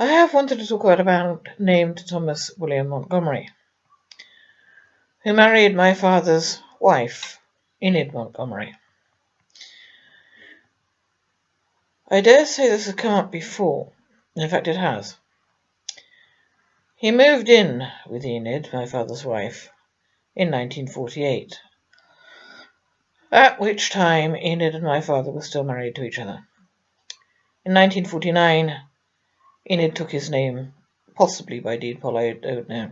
I have wanted to talk about a man named Thomas William Montgomery, who married my father's wife, Enid Montgomery. I dare say this has come up before. In fact, it has. He moved in with Enid, my father's wife, in 1948, at which time Enid and my father were still married to each other. In 1949, Enid took his name, possibly by deed poll, I don't know,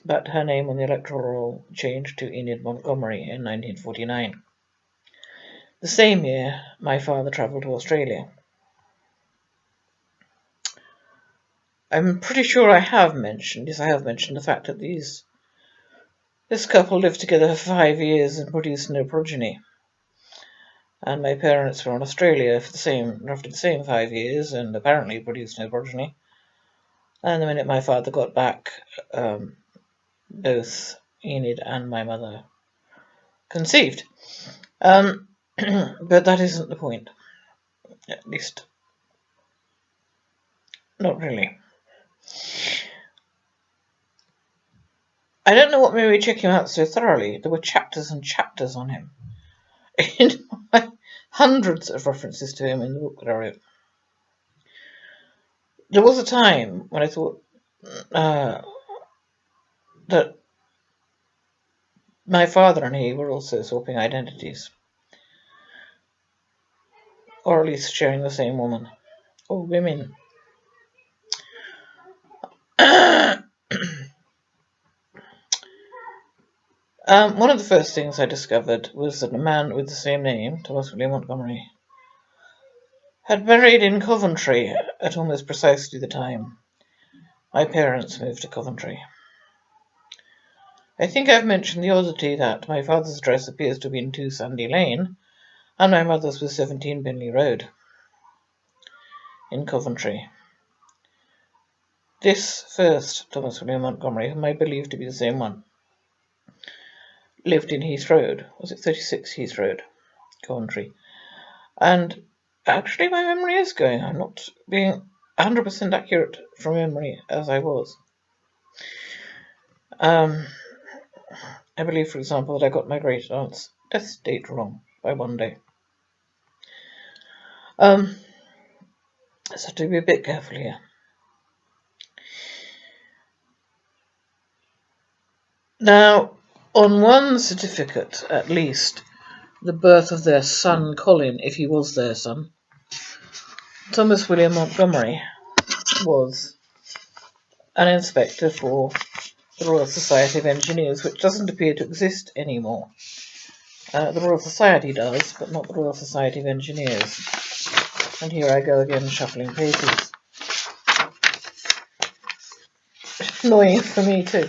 but her name on the electoral roll changed to Enid Montgomery in 1949. The same year, my father travelled to Australia. I'm pretty sure I have mentioned the fact that this couple lived together for 5 years and produced no progeny. And my parents were in Australia for roughly the same 5 years and apparently produced no progeny. And the minute my father got back, both Enid and my mother conceived. But that isn't the point. At least, not really. I don't know what made me check him out so thoroughly. There were chapters and chapters on him. Hundreds of references to him in the book that I wrote. There was a time when I thought that my father and he were also swapping identities. Or at least sharing the same woman. Or women. One of the first things I discovered was that a man with the same name, Thomas William Montgomery, had married in Coventry at almost precisely the time my parents moved to Coventry. I think I've mentioned the oddity that my father's address appears to have been 2 Sandy Lane, and my mother's was 17 Binley Road in Coventry. This first Thomas William Montgomery, whom I believe to be the same one, lived in Heath Road. Was it 36 Heath Road, Coventry? And actually my memory is going. I'm not being 100% accurate from memory as I was. I believe, for example, that I got my great aunt's death date wrong by 1 day. So to be a bit careful here. Now, on one certificate, at least, the birth of their son, Colin, if he was their son, Thomas William Montgomery was an inspector for the Royal Society of Engineers, which doesn't appear to exist anymore. The Royal Society does, but not the Royal Society of Engineers. And here I go again, shuffling pages. Annoying for me too.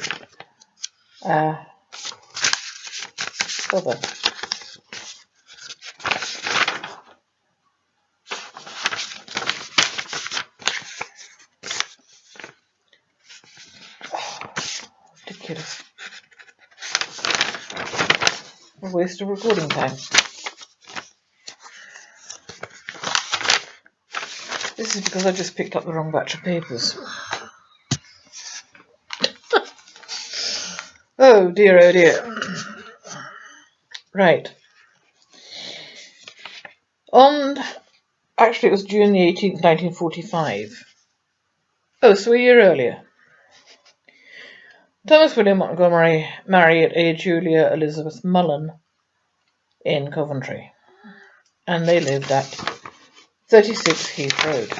Bother. Ridiculous. A waste of recording time. This is because I just picked up the wrong batch of papers. Oh dear, oh dear. Right. Actually it was June the 18th, 1945. Oh, so a year earlier. Thomas William Montgomery married a Julia Elizabeth Mullen in Coventry, and they lived at 36 Heath Road.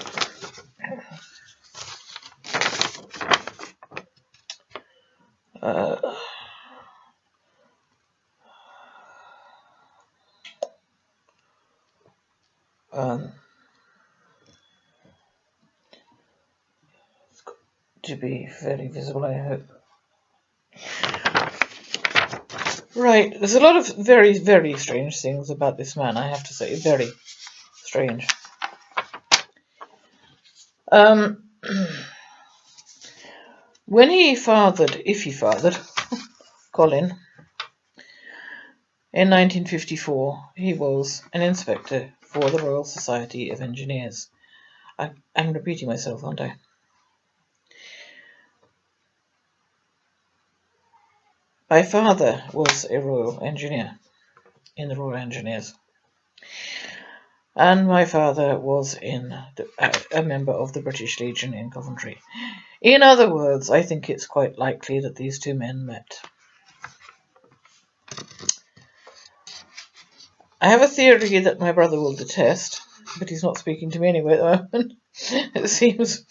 It's got to be fairly visible, I hope. Right, there's a lot of very, very strange things about this man, I have to say. Very strange. When he fathered, if he fathered, Colin, in 1954, he was an inspector for the Royal Society of Engineers. I'm repeating myself, aren't I? My father was a Royal Engineer in the Royal Engineers, and my father was a member of the British Legion in Coventry. In other words, I think it's quite likely that these two men met. I have a theory that my brother will detest, but he's not speaking to me anyway at the moment, it seems.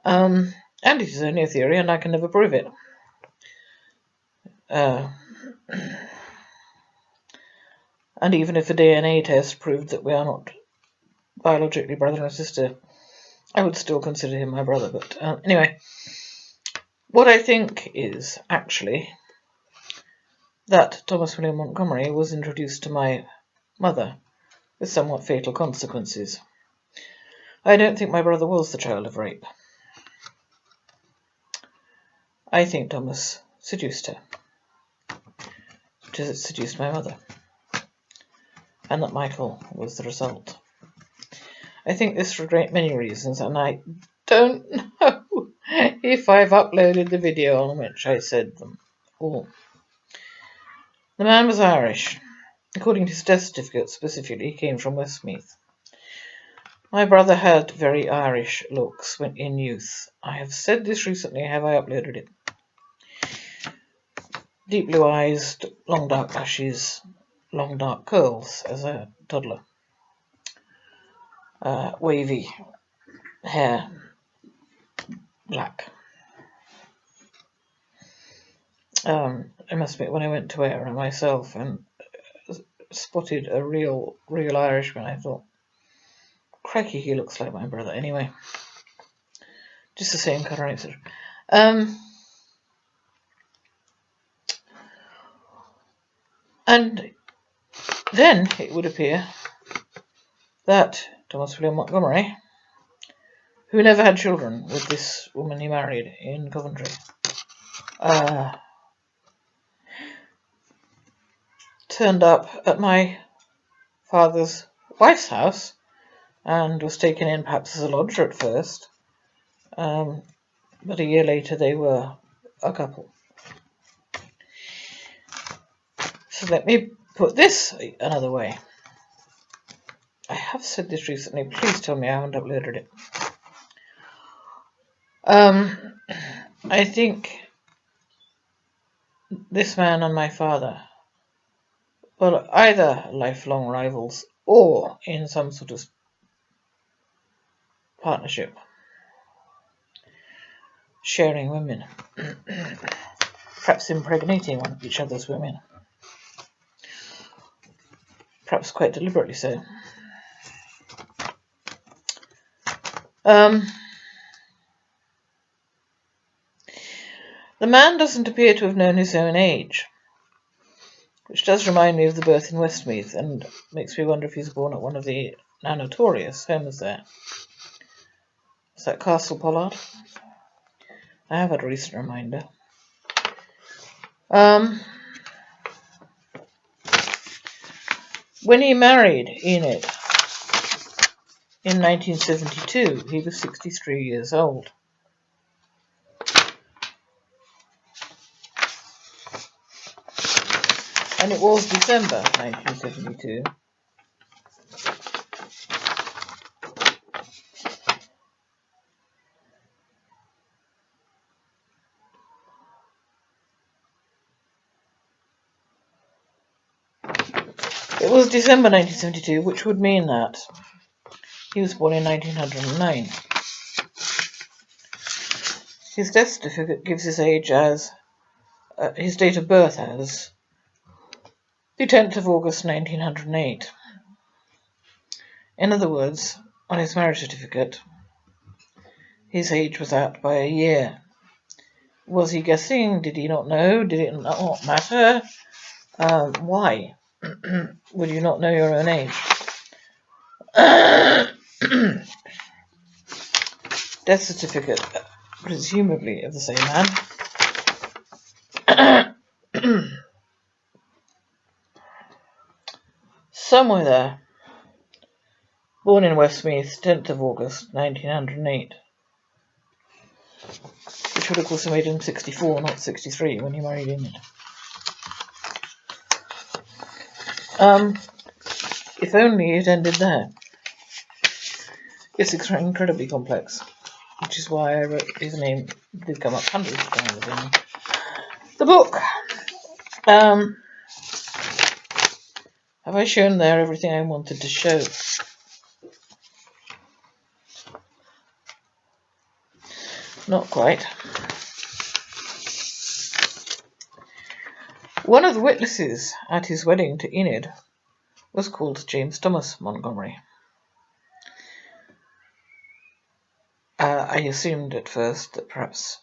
And it is only a theory, and I can never prove it. And even if a DNA test proved that we are not biologically brother and sister, I would still consider him my brother. But anyway, what I think is actually that Thomas William Montgomery was introduced to my mother with somewhat fatal consequences. I don't think my brother was the child of rape. I think Thomas seduced her, just seduced my mother, and that Michael was the result. I think this for a great many reasons, and I don't know if I've uploaded the video on which I said them all. The man was Irish. According to his death certificate specifically, he came from Westmeath. My brother had very Irish looks when in youth. I have said this recently, have I uploaded it? Deep blue eyes, long dark lashes, long dark curls as a toddler. Wavy hair, black. I must admit, when I went to Ayr myself and spotted a real Irishman, I thought, crikey, he looks like my brother. Anyway, just the same colour, etc. And then it would appear that Thomas William Montgomery, who never had children with this woman he married in Coventry, turned up at my father's wife's house and was taken in perhaps as a lodger at first, but a year later they were a couple. So let me put this another way. I have said this recently, please tell me I haven't uploaded it. I think this man and my father were either lifelong rivals or in some sort of partnership, sharing women, perhaps impregnating each other's women, perhaps quite deliberately so. The man doesn't appear to have known his own age, which does remind me of the birth in Westmeath, and makes me wonder if he was born at one of the now notorious homes there. Is that Castle Pollard? I have had a recent reminder. When he married Enid in 1972, he was 63 years old. And it was December 1972. It was December 1972, which would mean that he was born in 1909. His death certificate gives his age as, his date of birth as the 10th of August 1908. In other words, on his marriage certificate, his age was out by a year. Was he guessing? Did he not know? Did it not matter? Why would you not know your own age? Death certificate, presumably of the same man. Somewhere there Born in Westmeath, 10th of August, 1908. Which would of course have made him 64, not 63, when he married Enid. If only it ended there. It's incredibly complex, which is why I wrote his name did come up hundreds of times in the book. Have I shown there everything I wanted to show? Not quite. One of the witnesses at his wedding to Enid was called James Thomas Montgomery. I assumed at first that perhaps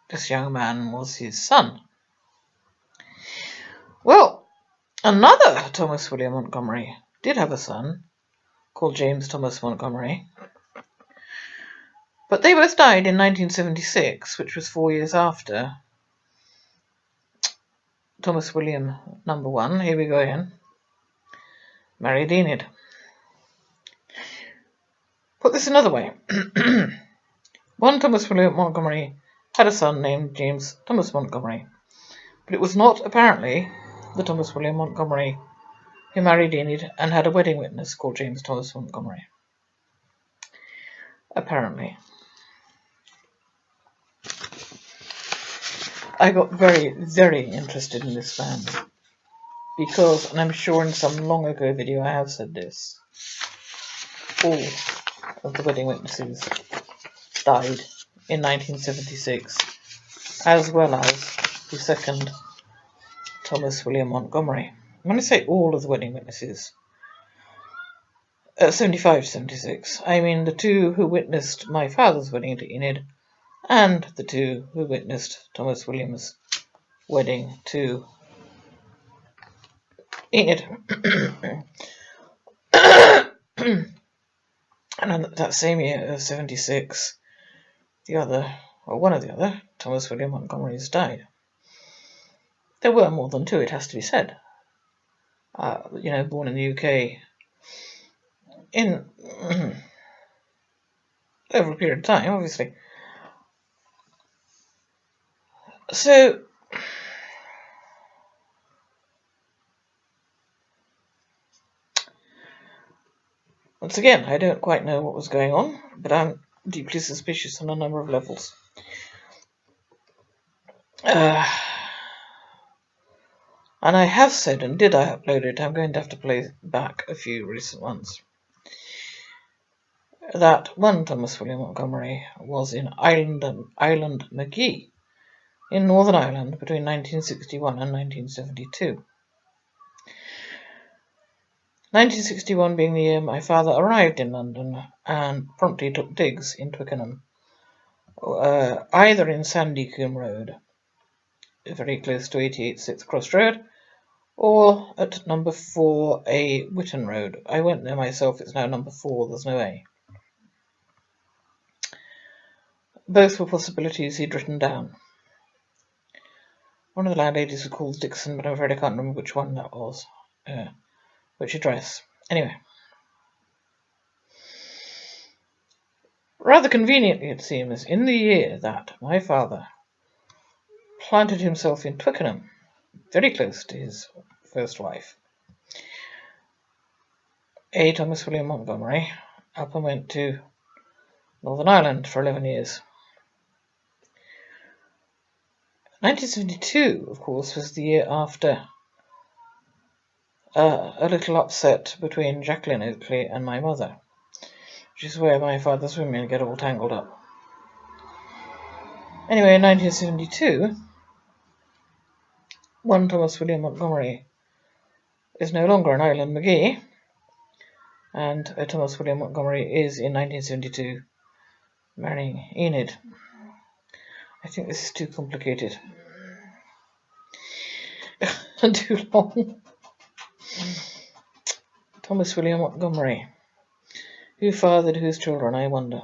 this young man was his son. Well, another Thomas William Montgomery did have a son called James Thomas Montgomery, but they both died in 1976, which was 4 years after Thomas William number 1, here we go again, married Enid. Put this another way. One Thomas William Montgomery had a son named James Thomas Montgomery, but it was not apparently the Thomas William Montgomery who married Enid and had a wedding witness called James Thomas Montgomery. Apparently. I got very, very interested in this man because, and I'm sure in some long ago video I have said this, all of the wedding witnesses died in 1976, as well as the second Thomas William Montgomery. When I say all of the wedding witnesses, 75 to 76, I mean the two who witnessed my father's wedding to Enid and the two who witnessed Thomas William's wedding to Enid. And that same year of 76, one of the other, Thomas William Montgomerys died. There were more than two, it has to be said. Born in the UK in over a period of time, obviously. So, once again, I don't quite know what was going on, but I'm deeply suspicious on a number of levels. And I have said, and did I upload it, I'm going to have to play back a few recent ones, that one Thomas William Montgomery was in Island McGee in Northern Ireland between 1961 and 1972. 1961 being the year my father arrived in London and promptly took digs in Twickenham, either in Sandy Combe Road, very close to 88 6th Cross Road, or at number 4A Witton Road. I went there myself, it's now number 4, there's no A. Both were possibilities he'd written down. One of the landladies was called Dixon, but I'm afraid I can't remember which one that was, which address. Anyway. Rather conveniently, it seems, in the year that my father planted himself in Twickenham, very close to his first wife, A. Thomas William Montgomery up and went to Northern Ireland for 11 years. 1972, of course, was the year after a little upset between Jacqueline Oakley and my mother, which is where my father's women get all tangled up. Anyway, in 1972, one Thomas William Montgomery is no longer an Island McGee, and Thomas William Montgomery is in 1972 marrying Enid. I think this is too complicated. Too long. Thomas William Montgomery. Who fathered whose children, I wonder.